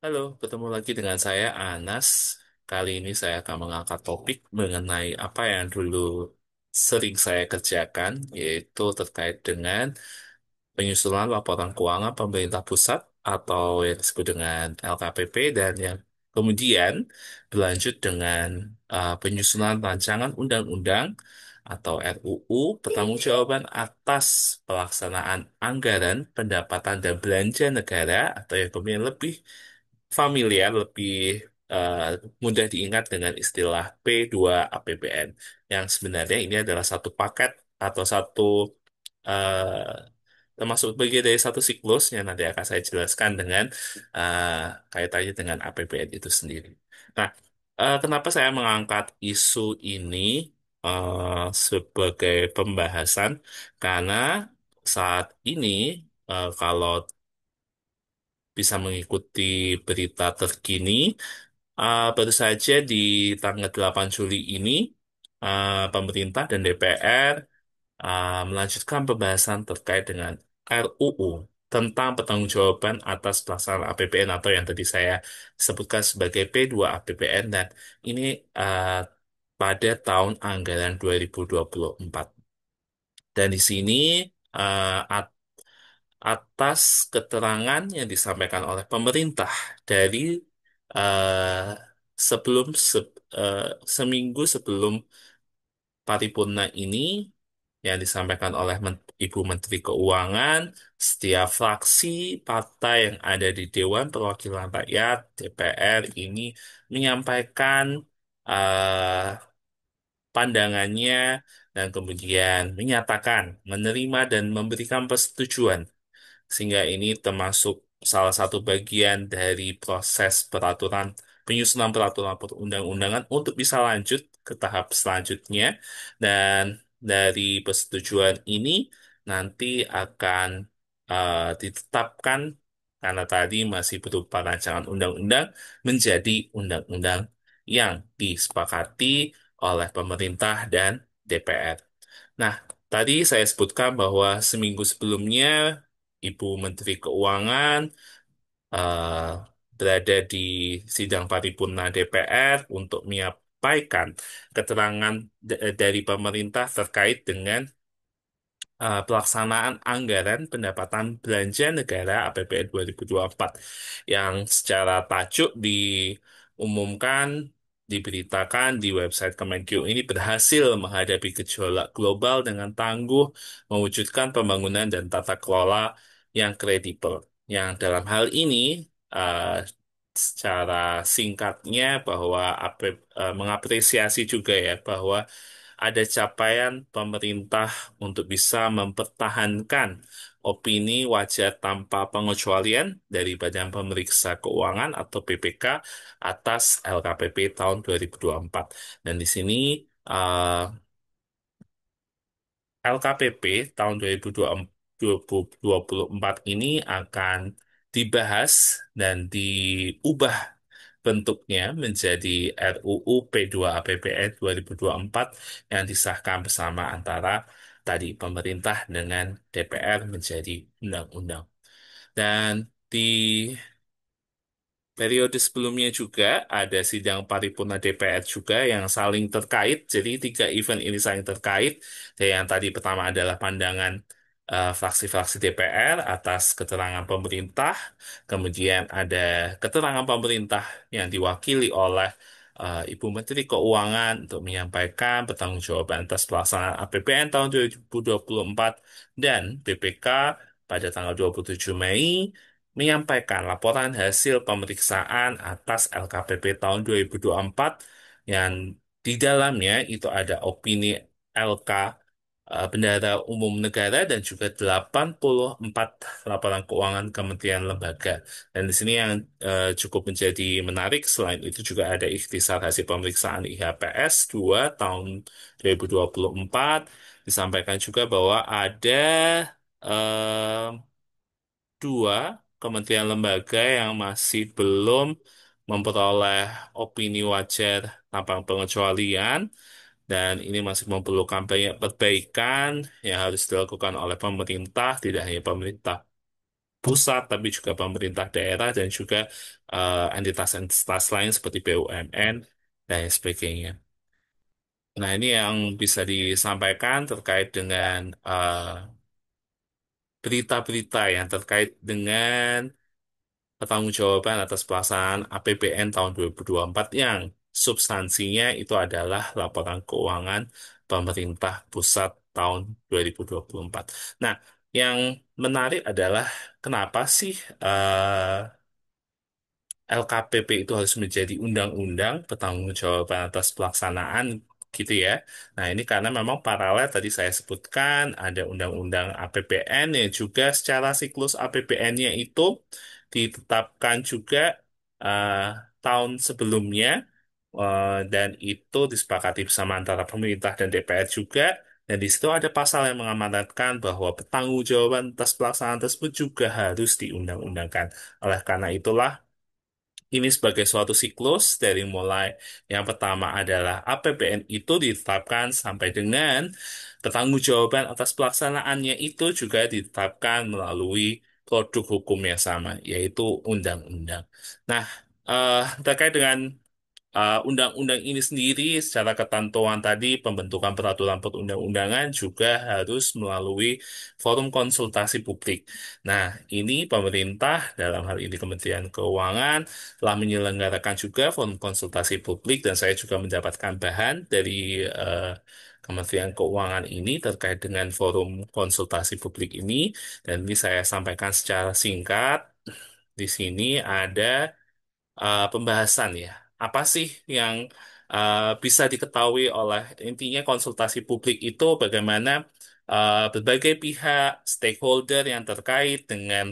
Halo, ketemu lagi dengan saya Anas. Kali ini saya akan mengangkat topik mengenai apa yang dulu sering saya kerjakan, yaitu terkait dengan penyusunan laporan keuangan pemerintah pusat atau yang disebut dengan LKPP dan yang kemudian berlanjut dengan penyusunan rancangan undang-undang atau RUU pertanggungjawaban atas pelaksanaan anggaran pendapatan dan belanja negara atau yang kemudian lebih familiar, lebih eh, mudah diingat dengan istilah P2 APBN, yang sebenarnya ini adalah satu paket atau satu termasuk bagian dari satu siklus yang nanti akan saya jelaskan dengan eh, kaitannya dengan APBN itu sendiri. Nah, kenapa saya mengangkat isu ini sebagai pembahasan? Karena saat ini kalau bisa mengikuti berita terkini, baru saja di tanggal 8 Juli ini, pemerintah dan DPR melanjutkan pembahasan terkait dengan RUU tentang pertanggungjawaban atas pelaksanaan APBN atau yang tadi saya sebutkan sebagai P2 APBN, dan ini uh, pada tahun anggaran 2024. Dan di sini uh, atas keterangan yang disampaikan oleh pemerintah dari eh, sebelum seminggu sebelum paripurna ini yang disampaikan oleh Ibu Menteri Keuangan, setiap fraksi partai yang ada di Dewan Perwakilan Rakyat (DPR) ini menyampaikan eh, pandangannya dan kemudian menyatakan menerima dan memberikan persetujuan, sehingga ini termasuk salah satu bagian dari proses penyusunan peraturan perundang-undangan untuk bisa lanjut ke tahap selanjutnya. Dan dari persetujuan ini nanti akan ditetapkan, karena tadi masih berupa rancangan undang-undang, menjadi undang-undang yang disepakati oleh pemerintah dan DPR. Nah, tadi saya sebutkan bahwa seminggu sebelumnya Ibu Menteri Keuangan eh, berada di sidang paripurna DPR untuk menyampaikan keterangan dari pemerintah terkait dengan pelaksanaan anggaran pendapatan belanja negara APBN 2024, yang secara tajuk diumumkan, diberitakan di website Kemenkeu ini berhasil menghadapi gejolak global dengan tangguh, mewujudkan pembangunan dan tata kelola yang kredibel. Yang dalam hal ini eh, secara singkatnya bahwa mengapresiasi juga ya bahwa ada capaian pemerintah untuk bisa mempertahankan opini wajar tanpa pengecualian dari Badan Pemeriksa Keuangan atau BPK atas LKPP tahun 2024. Dan di sini eh, LKPP tahun 2024 ini akan dibahas dan diubah bentuknya menjadi RUU P2 APBN 2024 yang disahkan bersama antara tadi pemerintah dengan DPR menjadi undang-undang. Dan di periode sebelumnya juga ada sidang paripurna DPR juga yang saling terkait. Jadi tiga event ini saling terkait. Dan yang tadi pertama adalah pandangan fraksi-fraksi DPR atas keterangan pemerintah. Kemudian ada keterangan pemerintah yang diwakili oleh Ibu Menteri Keuangan untuk menyampaikan pertanggungjawaban atas pelaksanaan APBN tahun 2024, dan BPK pada tanggal 27 Mei menyampaikan laporan hasil pemeriksaan atas LKPP tahun 2024, yang di dalamnya itu ada opini LK Bendahara Umum Negara dan juga 84 laporan keuangan kementerian lembaga. Dan di sini yang cukup menjadi menarik, selain itu juga ada ikhtisar hasil pemeriksaan IHPS 2 tahun 2024. Disampaikan juga bahwa ada eh, dua kementerian lembaga yang masih belum memperoleh opini wajar tanpa pengecualian, dan ini masih memerlukan banyak perbaikan yang harus dilakukan oleh pemerintah, tidak hanya pemerintah pusat, tapi juga pemerintah daerah dan juga entitas-entitas lain seperti BUMN dan sebagainya. Nah, ini yang bisa disampaikan terkait dengan berita-berita yang terkait dengan pertanggungjawaban atas pelaksanaan APBN tahun 2024 yang substansinya itu adalah laporan keuangan pemerintah pusat tahun 2024. Nah, yang menarik adalah kenapa sih LKPP itu harus menjadi undang-undang pertanggungjawaban atas pelaksanaan gitu ya. Nah, ini karena memang paralel tadi saya sebutkan ada undang-undang APBN yang juga secara siklus APBN-nya itu ditetapkan juga eh, tahun sebelumnya dan itu disepakati bersama antara pemerintah dan DPR juga. Dan di situ ada pasal yang mengamanatkan bahwa pertanggungjawaban atas pelaksanaan tersebut juga harus diundang-undangkan. Oleh karena itulah ini sebagai suatu siklus dari mulai yang pertama adalah APBN itu ditetapkan sampai dengan pertanggungjawaban atas pelaksanaannya itu juga ditetapkan melalui produk hukum yang sama, yaitu undang-undang. Nah, terkait dengan undang-undang ini sendiri secara ketentuan tadi pembentukan peraturan perundang-undangan juga harus melalui forum konsultasi publik. Nah, ini pemerintah dalam hal ini Kementerian Keuangan telah menyelenggarakan juga forum konsultasi publik dan saya juga mendapatkan bahan dari Kementerian Keuangan ini terkait dengan forum konsultasi publik ini dan ini saya sampaikan secara singkat. Di sini ada pembahasan ya. Apa sih yang bisa diketahui oleh intinya konsultasi publik itu bagaimana berbagai pihak stakeholder yang terkait dengan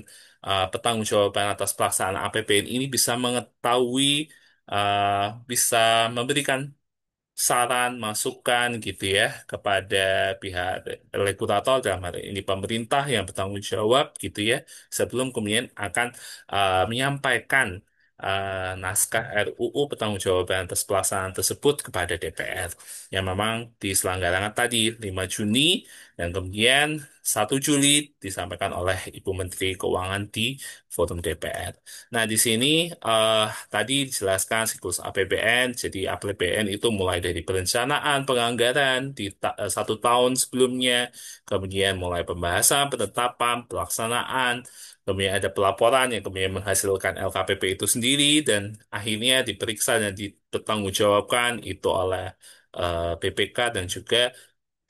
pertanggungjawaban atas pelaksanaan APBN ini bisa mengetahui, bisa memberikan saran, masukan gitu ya kepada pihak regulator dalam hal ini pemerintah yang bertanggung jawab gitu ya sebelum kemudian akan menyampaikan naskah RUU pertanggungjawaban atas pelaksanaan tersebut kepada DPR yang memang diselenggarakan tadi 5 Juni dan kemudian 1 Juli disampaikan oleh Ibu Menteri Keuangan di forum DPR. Nah, di sini tadi dijelaskan siklus APBN. Jadi APBN itu mulai dari perencanaan, penganggaran di 1 tahun sebelumnya, kemudian mulai pembahasan, penetapan, pelaksanaan, kemudian ada pelaporan yang kemudian menghasilkan LKPP itu sendiri, dan akhirnya diperiksa dan dipertanggungjawabkan itu oleh BPK dan juga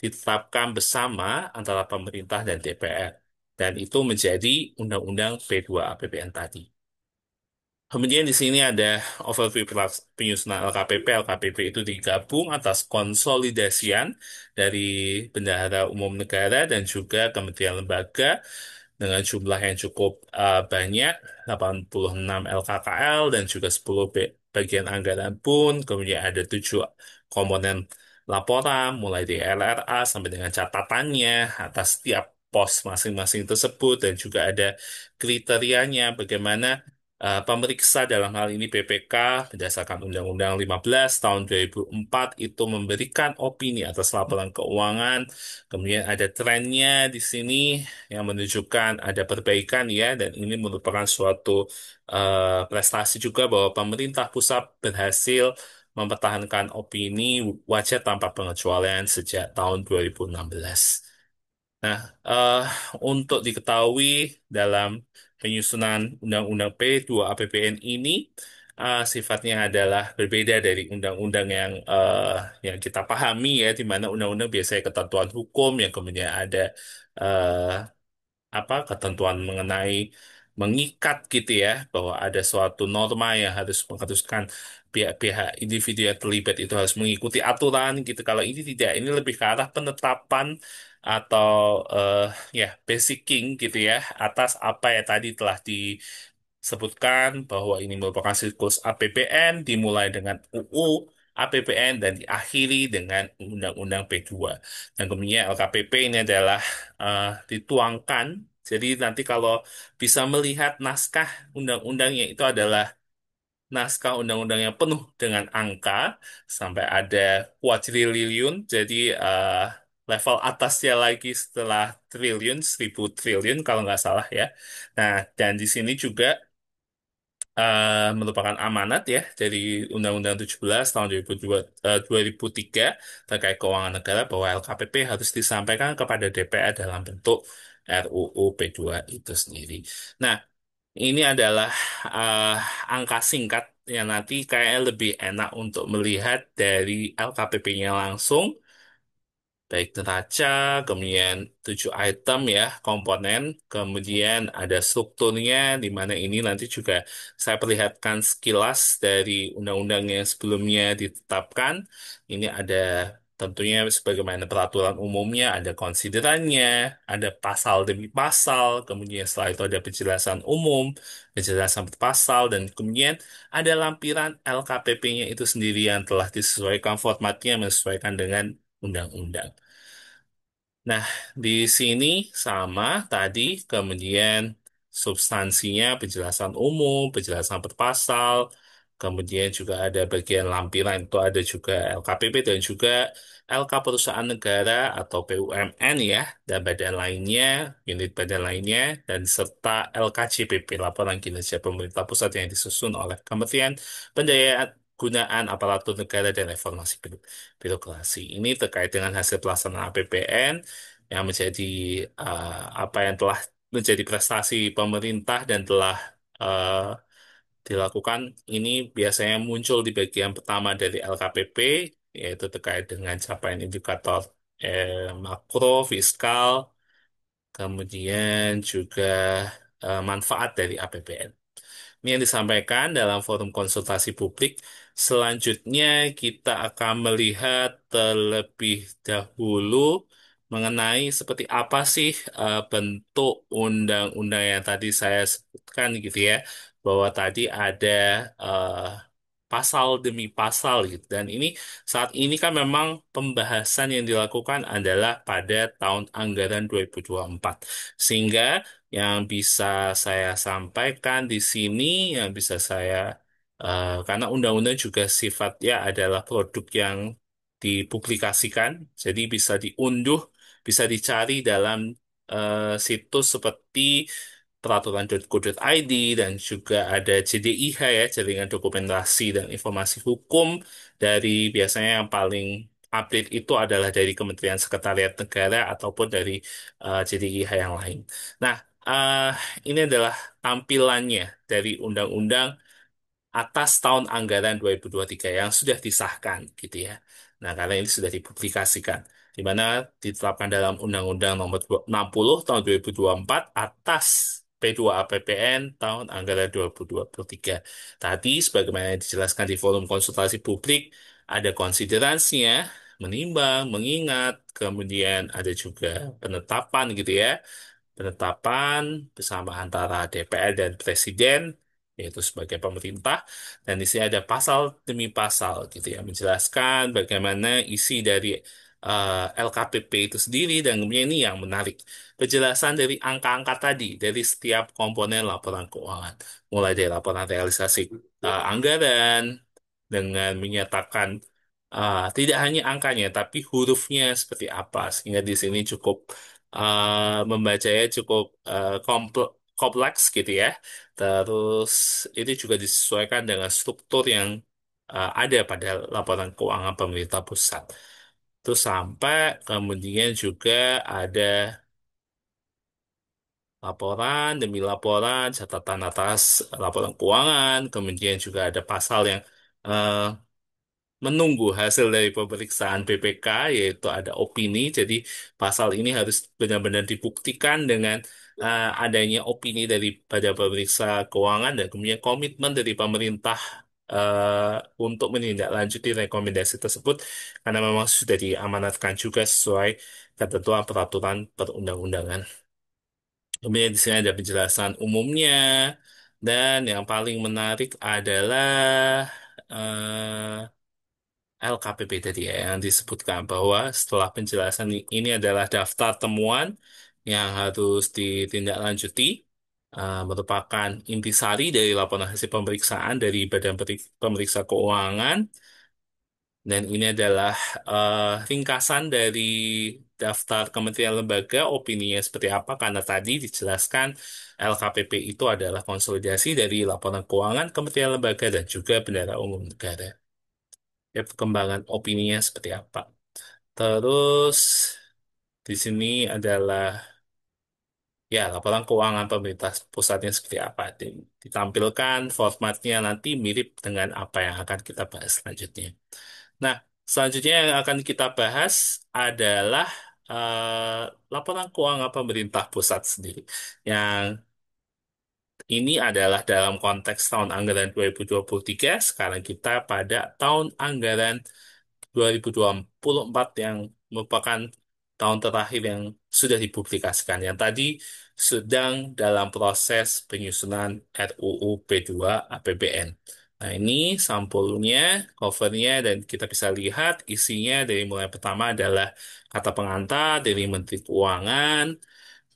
ditetapkan bersama antara pemerintah dan DPR. Dan itu menjadi Undang-Undang P2 APBN tadi. Kemudian di sini ada overview penyusunan LKPP. LKPP itu digabung atas konsolidasian dari Bendahara Umum Negara dan juga Kementerian Lembaga dengan jumlah yang cukup banyak, 86 LKKL dan juga 10 bagian anggaran pun. Kemudian ada 7 komponen laporan, mulai dari LRA sampai dengan catatannya atas setiap pos masing-masing tersebut dan juga ada kriterianya bagaimana pemeriksa dalam hal ini BPK berdasarkan Undang-Undang 15 tahun 2004 itu memberikan opini atas laporan keuangan. Kemudian ada trennya di sini yang menunjukkan ada perbaikan ya, dan ini merupakan suatu prestasi juga bahwa pemerintah pusat berhasil mempertahankan opini wajar tanpa pengecualian sejak tahun 2016. Nah, eh, untuk diketahui dalam penyusunan Undang-Undang P2 APBN ini sifatnya adalah berbeda dari undang-undang yang kita pahami ya, di mana undang-undang biasanya ketentuan hukum yang kemudian ada eh, ketentuan mengenai mengikat gitu ya bahwa ada suatu norma yang mengharuskan pihak-pihak individu yang terlibat itu harus mengikuti aturan gitu. Kalau ini tidak, ini lebih ke arah penetapan atau eh, ya basicing gitu ya atas apa yang tadi telah disebutkan bahwa ini merupakan siklus APBN dimulai dengan UU APBN dan diakhiri dengan Undang-Undang P2. Dan kemudian LKPP ini adalah dituangkan. Jadi nanti kalau bisa melihat naskah undang-undangnya itu adalah naskah undang-undang yang penuh dengan angka sampai ada kuadriliun. Jadi level atasnya lagi setelah triliun, 1.000 triliun kalau nggak salah ya. Nah, dan di sini juga merupakan amanat ya dari Undang-Undang 17 tahun 2003 terkait keuangan negara bahwa LKPP harus disampaikan kepada DPR dalam bentuk RUU P2 itu sendiri. Nah, ini adalah eh, angka singkat yang nanti kayaknya lebih enak untuk melihat dari LKPP-nya langsung, baik neraca, kemudian 7 item ya, komponen, kemudian ada strukturnya, di mana ini nanti juga saya perlihatkan sekilas dari undang-undang yang sebelumnya ditetapkan. Ini ada tentunya sebagaimana peraturan umumnya, ada konsiderannya, ada pasal demi pasal, kemudian setelah itu ada penjelasan umum, penjelasan per pasal, dan kemudian ada lampiran LKPP-nya itu sendiri yang telah disesuaikan formatnya, menyesuaikan dengan undang-undang. Nah, di sini sama tadi, kemudian substansinya penjelasan umum, penjelasan per pasal, kemudian juga ada bagian lampiran itu ada juga LKPP dan juga LK Perusahaan Negara atau BUMN ya, dan badan lainnya, unit badan lainnya, dan serta LKJPP, Laporan Kinerja Pemerintah Pusat yang disusun oleh Kementerian Pendayaan Gunaan Aparatur Negara dan Reformasi Birokrasi. Ini terkait dengan hasil pelaksanaan APBN yang menjadi apa yang telah menjadi prestasi pemerintah dan telah eh, dilakukan ini biasanya muncul di bagian pertama dari LKPP yaitu terkait dengan capaian indikator makro, fiskal, kemudian juga manfaat dari APBN. Ini yang disampaikan dalam forum konsultasi publik. Selanjutnya kita akan melihat terlebih dahulu mengenai seperti apa sih bentuk undang-undang yang tadi saya sebutkan gitu ya. Bahwa tadi ada eh, pasal demi pasal gitu. Dan ini saat ini kan memang pembahasan yang dilakukan adalah pada tahun anggaran 2024. Sehingga yang bisa saya sampaikan di sini, yang bisa saya, karena undang-undang juga sifatnya adalah produk yang dipublikasikan, jadi bisa diunduh, bisa dicari dalam situs seperti peraturan.go.id dan juga ada JDIH ya, Jaringan Dokumentasi dan Informasi Hukum dari biasanya yang paling update itu adalah dari Kementerian Sekretariat Negara ataupun dari JDIH yang lain. Nah, eh, ini adalah tampilannya dari undang-undang atas tahun anggaran 2023 yang sudah disahkan gitu ya. Nah, karena ini sudah dipublikasikan di mana ditetapkan dalam Undang-Undang Nomor 60 tahun 2024 atas P2APBN tahun anggaran 2023. Tadi sebagaimana yang dijelaskan di forum konsultasi publik ada konsideransinya, menimbang, mengingat, kemudian ada juga penetapan gitu ya, penetapan bersama antara DPR dan Presiden, yaitu sebagai pemerintah, dan di sini ada pasal demi pasal gitu ya, menjelaskan bagaimana isi dari LKPP itu sendiri, dan kemudian ini yang menarik, penjelasan dari angka-angka tadi, dari setiap komponen laporan keuangan, mulai dari laporan realisasi anggaran, dengan menyatakan tidak hanya angkanya, tapi hurufnya seperti apa, sehingga di sini cukup membacanya cukup kompleks gitu ya. Terus itu juga disesuaikan dengan struktur yang ada pada laporan keuangan pemerintah pusat. Terus sampai kemudian juga ada laporan demi laporan, catatan atas laporan keuangan, kemudian juga ada pasal yang eh, menunggu hasil dari pemeriksaan BPK, yaitu ada opini. Jadi pasal ini harus benar-benar dibuktikan dengan adanya opini daripada pemeriksa keuangan dan kemudian komitmen dari pemerintah untuk menindaklanjuti rekomendasi tersebut karena memang sudah diamanatkan juga sesuai ketentuan peraturan perundang-undangan. Kemudian di sini ada penjelasan umumnya dan yang paling menarik adalah LKPP tadi ya, yang disebutkan bahwa setelah penjelasan ini adalah daftar temuan yang harus ditindaklanjuti, merupakan intisari dari laporan hasil pemeriksaan dari Badan Pemeriksa Keuangan Dan ini adalah ringkasan dari daftar kementerian lembaga, opininya seperti apa, karena tadi dijelaskan LKPP itu adalah konsolidasi dari laporan keuangan kementerian lembaga dan juga bendahara umum negara. Ya, perkembangan opininya seperti apa. Terus di sini adalah ya laporan keuangan pemerintah pusatnya seperti apa. Ditampilkan formatnya nanti mirip dengan apa yang akan kita bahas selanjutnya. Nah, selanjutnya yang akan kita bahas adalah laporan keuangan pemerintah pusat sendiri. Yang ini adalah dalam konteks tahun anggaran 2023. Sekarang kita pada tahun anggaran 2024 yang merupakan tahun terakhir yang sudah dipublikasikan. Yang tadi sedang dalam proses penyusunan RUU P2 APBN. Nah, ini sampulnya, covernya, dan kita bisa lihat isinya dari mulai pertama adalah kata pengantar dari Menteri Keuangan,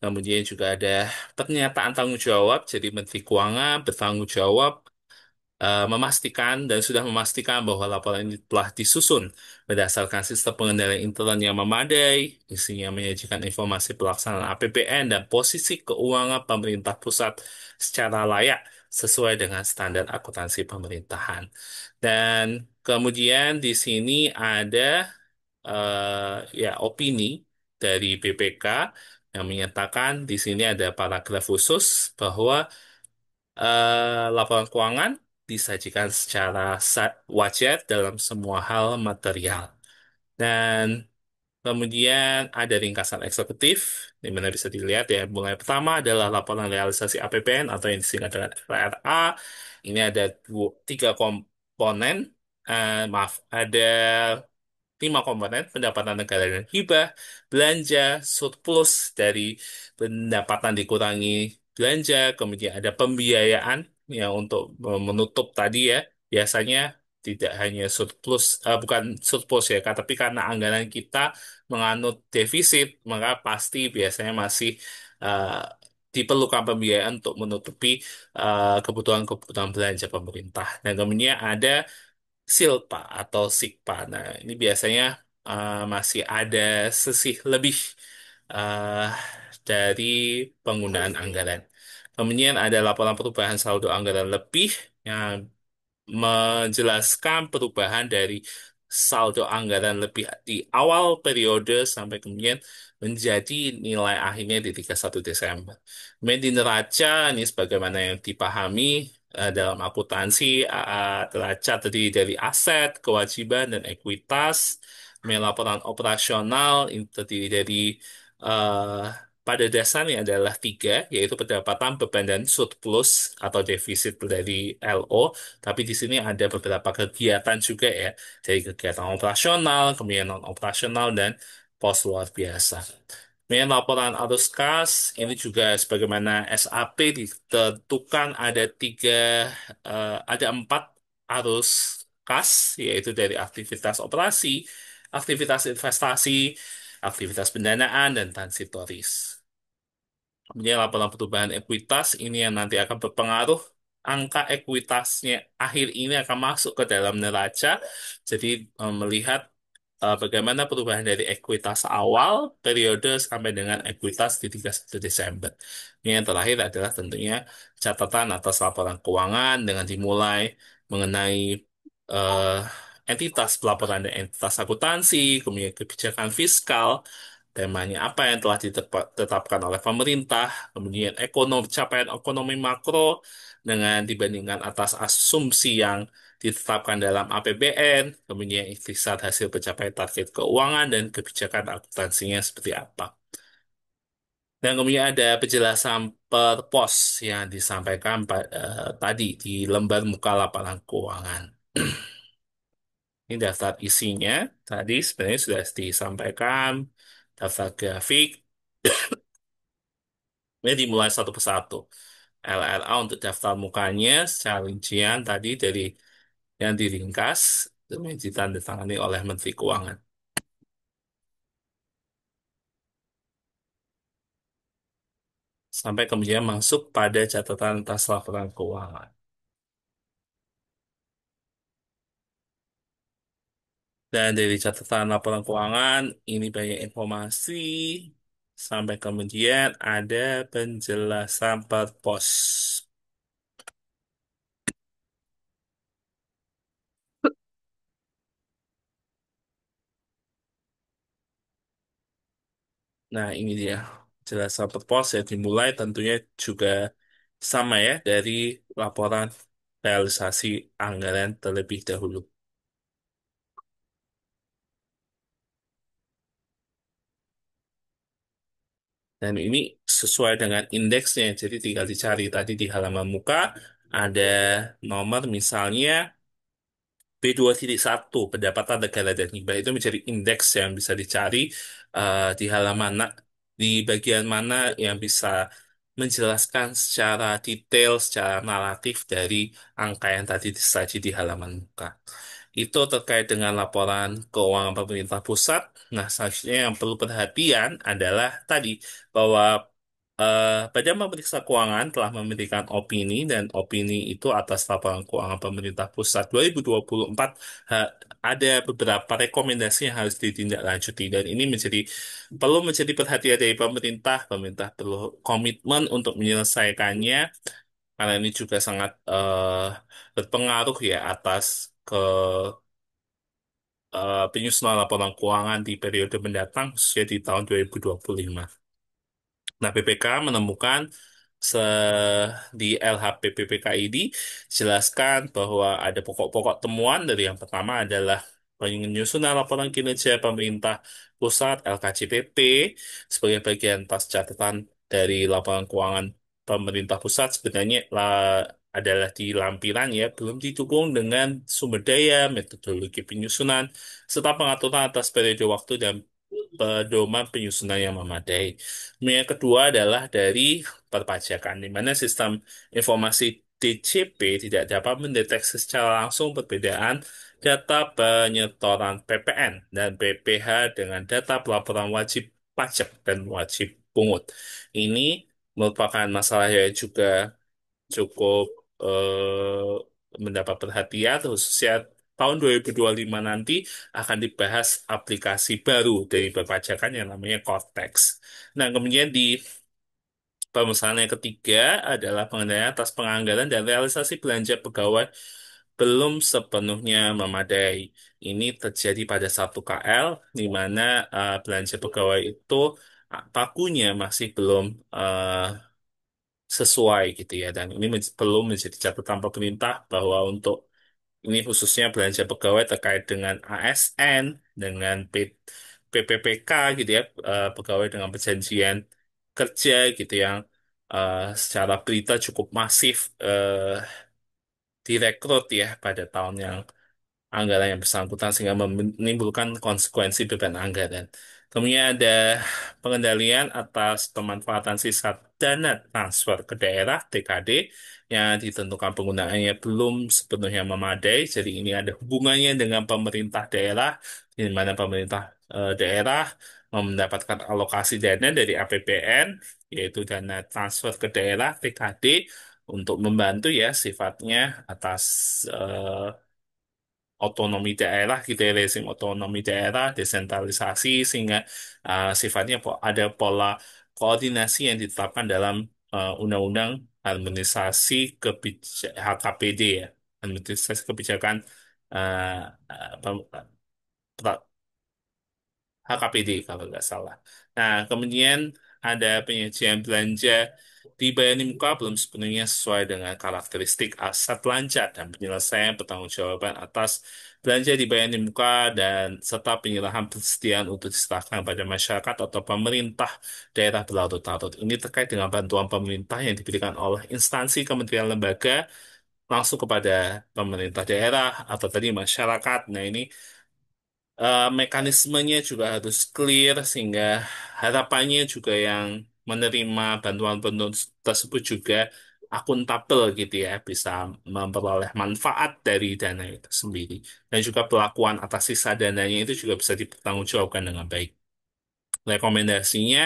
kemudian juga ada pernyataan tanggung jawab, jadi Menteri Keuangan bertanggung jawab memastikan dan sudah memastikan bahwa laporan ini telah disusun berdasarkan sistem pengendalian intern yang memadai, isinya menyajikan informasi pelaksanaan APBN dan posisi keuangan pemerintah pusat secara layak sesuai dengan standar akuntansi pemerintahan. Dan kemudian di sini ada ya opini dari BPK yang menyatakan di sini ada paragraf khusus bahwa laporan keuangan disajikan secara wajar dalam semua hal material. Dan kemudian ada ringkasan eksekutif, di mana bisa dilihat ya, mulai pertama adalah laporan realisasi APBN atau yang disingkat dengan RRA. Ini ada tiga komponen, maaf, ada 5 komponen: pendapatan negara dan hibah, belanja, surplus dari pendapatan dikurangi belanja, kemudian ada pembiayaan yang untuk menutup tadi ya, biasanya tidak hanya surplus, bukan surplus ya, tapi karena anggaran kita menganut defisit, maka pasti biasanya masih eh, diperlukan pembiayaan untuk menutupi kebutuhan-kebutuhan belanja pemerintah. Dan kemudian ada silpa atau sikpa. Nah, ini biasanya masih ada sisih lebih eh, dari penggunaan anggaran. Kemudian ada laporan perubahan saldo anggaran lebih yang menjelaskan perubahan dari saldo anggaran lebih di awal periode sampai kemudian menjadi nilai akhirnya di 31 Desember. Kemudian di neraca, ini sebagaimana yang dipahami dalam akuntansi, neraca terdiri dari aset, kewajiban, dan ekuitas. Kemudian laporan operasional ini terdiri dari eh, pada dasarnya adalah tiga, yaitu pendapatan, beban, dan surplus atau defisit dari LO. Tapi di sini ada beberapa kegiatan juga ya, dari kegiatan operasional, kemudian non-operasional, dan pos luar biasa. Kemudian laporan arus kas, ini juga sebagaimana SAP ditentukan ada ada 4 arus kas, yaitu dari aktivitas operasi, aktivitas investasi, aktivitas pendanaan, dan transitoris. Kemudian laporan perubahan ekuitas ini yang nanti akan berpengaruh, angka ekuitasnya akhir ini akan masuk ke dalam neraca. Jadi melihat bagaimana perubahan dari ekuitas awal periode sampai dengan ekuitas di 31 Desember. Ini yang terakhir adalah tentunya catatan atas laporan keuangan dengan dimulai mengenai eh, entitas pelaporan dan entitas akuntansi, kemudian kebijakan fiskal, temanya apa yang telah ditetapkan oleh pemerintah, kemudian capaian ekonomi makro dengan dibandingkan atas asumsi yang ditetapkan dalam APBN, kemudian ikhtisar hasil pencapaian target keuangan dan kebijakan akuntansinya seperti apa. Dan kemudian ada penjelasan per pos yang disampaikan tadi di lembar muka laporan keuangan. Ini daftar isinya, tadi sebenarnya sudah disampaikan, daftar grafik, ini dimulai satu persatu. LLA untuk daftar mukanya secara rincian tadi dari yang diringkas, demikian ditandatangani oleh Menteri Keuangan. Sampai kemudian masuk pada catatan atas laporan keuangan. Dan dari catatan laporan keuangan, ini banyak informasi. Sampai kemudian ada penjelasan per pos. Nah, ini dia. Penjelasan per pos ya dimulai tentunya juga sama ya dari laporan realisasi anggaran terlebih dahulu. Dan ini sesuai dengan indeksnya, jadi tinggal dicari tadi di halaman muka ada nomor misalnya B2.1 pendapatan negara dan hibah itu menjadi indeks yang bisa dicari di halaman di bagian mana yang bisa menjelaskan secara detail, secara naratif dari angka yang tadi disaji di halaman muka. Itu terkait dengan laporan keuangan pemerintah pusat. Nah, selanjutnya yang perlu perhatian adalah tadi bahwa Badan Pemeriksa Keuangan telah memberikan opini dan opini itu atas laporan keuangan pemerintah pusat 2024 ada beberapa rekomendasi yang harus ditindaklanjuti dan ini perlu menjadi perhatian dari pemerintah. Pemerintah perlu komitmen untuk menyelesaikannya karena ini juga sangat berpengaruh ya atas ke penyusunan laporan keuangan di periode mendatang khususnya di tahun 2025. Nah, BPK menemukan se di LHPPPK ini jelaskan bahwa ada pokok-pokok temuan dari yang pertama adalah penyusunan laporan kinerja pemerintah pusat LKJPP sebagai bagian tas catatan dari laporan keuangan pemerintah pusat sebenarnya adalah di lampiran ya belum didukung dengan sumber daya, metodologi penyusunan serta pengaturan atas periode waktu dan pedoman penyusunan yang memadai. Yang kedua adalah dari perpajakan, di mana sistem informasi DCP tidak dapat mendeteksi secara langsung perbedaan data penyetoran PPN dan BPH dengan data pelaporan wajib pajak dan wajib pungut. Ini merupakan masalah yang juga cukup mendapat perhatian khususnya tahun 2025 nanti akan dibahas aplikasi baru dari perpajakan yang namanya Cortex. Nah, kemudian di permasalahan yang ketiga adalah pengendalian atas penganggaran dan realisasi belanja pegawai belum sepenuhnya memadai. Ini terjadi pada satu KL, di mana belanja pegawai itu pakunya masih belum sesuai gitu ya. Dan ini perlu menjadi catatan pemerintah bahwa untuk ini khususnya belanja pegawai terkait dengan ASN, dengan PPPK gitu ya, pegawai dengan perjanjian kerja gitu yang secara berita cukup masif direkrut ya pada tahun yang anggaran yang bersangkutan sehingga menimbulkan konsekuensi beban anggaran. Kemudian ada pengendalian atas pemanfaatan sisa dana transfer ke daerah TKD yang ditentukan penggunaannya belum sepenuhnya memadai. Jadi ini ada hubungannya dengan pemerintah daerah, di mana pemerintah daerah mendapatkan alokasi dana dari APBN, yaitu dana transfer ke daerah TKD untuk membantu ya sifatnya atas otonomi daerah gitu ya, rezim otonomi daerah, desentralisasi sehingga sifatnya ada pola koordinasi yang ditetapkan dalam Undang-Undang Harmonisasi HKPD ya, Harmonisasi Kebijakan uh, HKPD kalau nggak salah. Nah, kemudian ada penyajian belanja di Bayani Muka belum sepenuhnya sesuai dengan karakteristik aset belanja dan penyelesaian pertanggungjawaban atas belanja di Bayani Muka dan serta penyerahan persediaan untuk diserahkan pada masyarakat atau pemerintah daerah berlarut-larut. Ini terkait dengan bantuan pemerintah yang diberikan oleh instansi kementerian lembaga langsung kepada pemerintah daerah atau tadi masyarakat. Nah, ini mekanismenya juga harus clear sehingga harapannya juga yang menerima bantuan-bantuan tersebut juga akuntabel gitu ya, bisa memperoleh manfaat dari dana itu sendiri. Dan juga pelakuan atas sisa dananya itu juga bisa dipertanggungjawabkan dengan baik. Rekomendasinya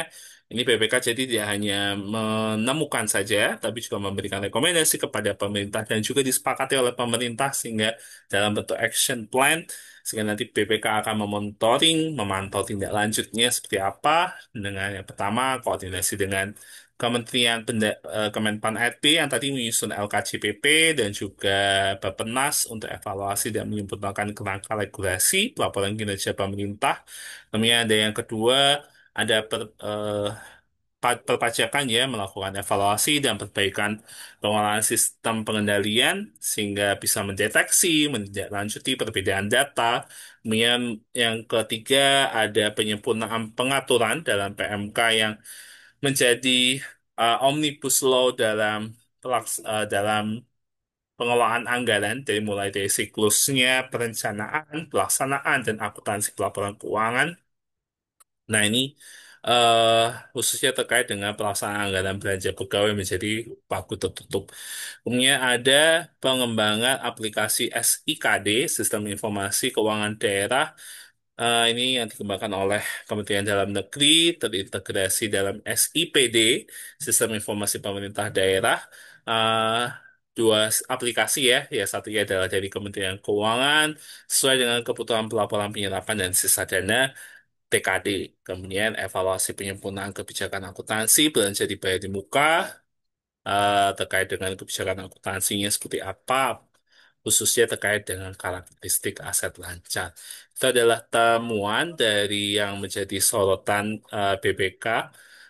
Ini BPK jadi tidak hanya menemukan saja, tapi juga memberikan rekomendasi kepada pemerintah dan juga disepakati oleh pemerintah sehingga dalam bentuk action plan, sehingga nanti BPK akan memonitoring, memantau tindak lanjutnya seperti apa. Dengan yang pertama, koordinasi dengan Kemenpan RB yang tadi menyusun LKJPP dan juga Bappenas untuk evaluasi dan menyempurnakan kerangka regulasi pelaporan kinerja pemerintah. Kemudian ada yang kedua, ada perpajakan ya melakukan evaluasi dan perbaikan pengelolaan sistem pengendalian sehingga bisa mendeteksi, menindaklanjuti perbedaan data. Kemudian yang ketiga ada penyempurnaan pengaturan dalam PMK yang menjadi omnibus law dalam pengelolaan anggaran dari mulai dari siklusnya, perencanaan, pelaksanaan, dan akuntansi pelaporan keuangan. Nah, ini eh, khususnya terkait dengan pelaksanaan anggaran belanja pegawai menjadi pagu tertutup. Kemudian ada pengembangan aplikasi SIKD, Sistem Informasi Keuangan Daerah. Ini yang dikembangkan oleh Kementerian Dalam Negeri, terintegrasi dalam SIPD, Sistem Informasi Pemerintah Daerah. Eh, Dua aplikasi ya, ya satunya adalah dari Kementerian Keuangan, sesuai dengan kebutuhan pelaporan penyerapan dan sisa dana TKD. Kemudian evaluasi penyempurnaan kebijakan akuntansi belanja dibayar di muka terkait dengan kebijakan akuntansinya seperti apa, khususnya terkait dengan karakteristik aset lancar. Itu adalah temuan dari yang menjadi sorotan BPK.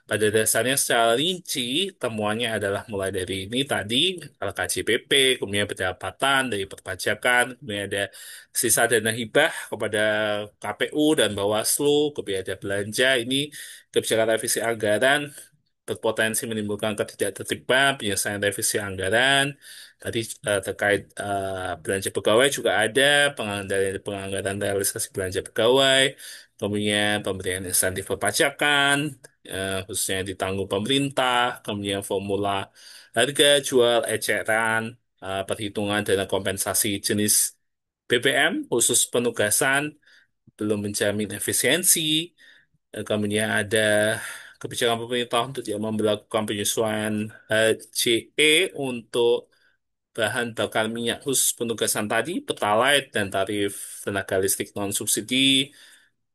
Pada dasarnya secara rinci, temuannya adalah mulai dari ini tadi, KJPP, kemudian pendapatan dari perpajakan, kemudian ada sisa dana hibah kepada KPU dan Bawaslu, kemudian ada belanja, ini kebijakan revisi anggaran, berpotensi menimbulkan ketidaktertiban, penyelesaian revisi anggaran. Tadi terkait belanja pegawai juga ada penganggaran realisasi belanja pegawai, kemudian pemberian insentif perpajakan, khususnya yang ditanggung pemerintah, kemudian formula harga jual eceran, perhitungan dana kompensasi jenis BBM khusus penugasan belum menjamin efisiensi. Kemudian ada kebijakan pemerintah untuk tidak memperlakukan penyesuaian HJE untuk bahan bakar minyak khusus penugasan tadi, Pertalite, dan tarif tenaga listrik non-subsidi.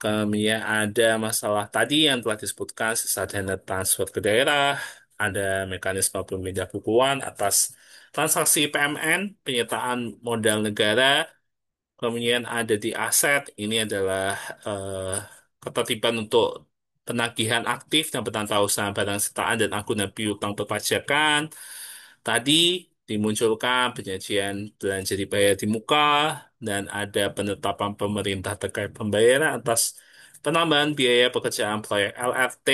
Kemudian ada masalah tadi yang telah disebutkan, sisa dana transfer ke daerah, ada mekanisme pemindah bukuan atas transaksi PMN, penyertaan modal negara. Kemudian ada di aset, ini adalah eh, ketertiban untuk penagihan aktif dan penantauan barang sitaan dan agunan piutang perpajakan. Tadi dimunculkan penyajian belanja dibayar di muka dan ada penetapan pemerintah terkait pembayaran atas penambahan biaya pekerjaan proyek LRT.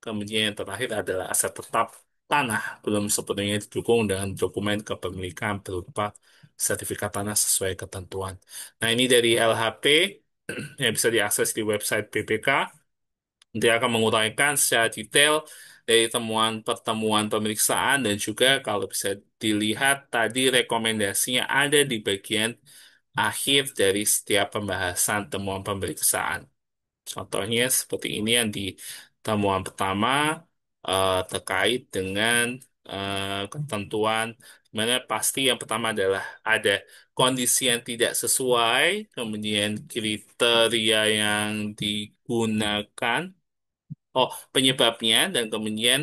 Kemudian yang terakhir adalah aset tetap tanah belum sepenuhnya didukung dengan dokumen kepemilikan berupa sertifikat tanah sesuai ketentuan. Nah, ini dari LHP yang bisa diakses di website BPK. Dia akan menguraikan secara detail dari temuan pertemuan pemeriksaan dan juga kalau bisa dilihat tadi rekomendasinya ada di bagian akhir dari setiap pembahasan temuan pemeriksaan. Contohnya seperti ini yang di temuan pertama terkait dengan ketentuan, mana pasti yang pertama adalah ada kondisi yang tidak sesuai, kemudian kriteria yang digunakan, oh penyebabnya, dan kemudian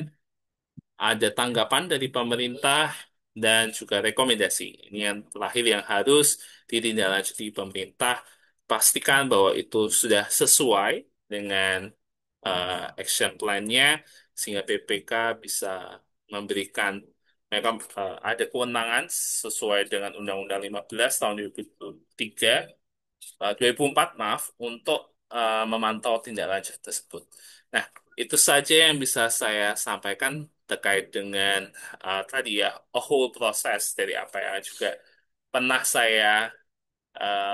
ada tanggapan dari pemerintah dan juga rekomendasi. Ini yang terakhir yang harus ditindaklanjuti pemerintah. Pastikan bahwa itu sudah sesuai dengan action plan-nya sehingga BPK bisa memberikan mereka ada kewenangan sesuai dengan Undang-Undang 15 tahun 2003 2004 maaf untuk memantau tindak lanjut tersebut. Nah, itu saja yang bisa saya sampaikan terkait dengan tadi ya whole proses dari apa yang juga pernah saya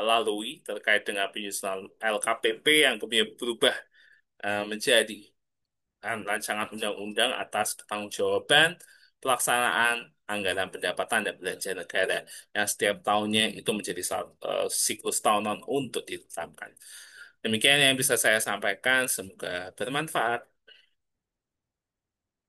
lalui terkait dengan penyusunan LKPP yang kemudian berubah menjadi rancangan undang-undang atas pertanggungjawaban pelaksanaan anggaran pendapatan dan belanja negara yang setiap tahunnya itu menjadi siklus tahunan untuk ditetapkan. Demikian yang bisa saya sampaikan, semoga bermanfaat.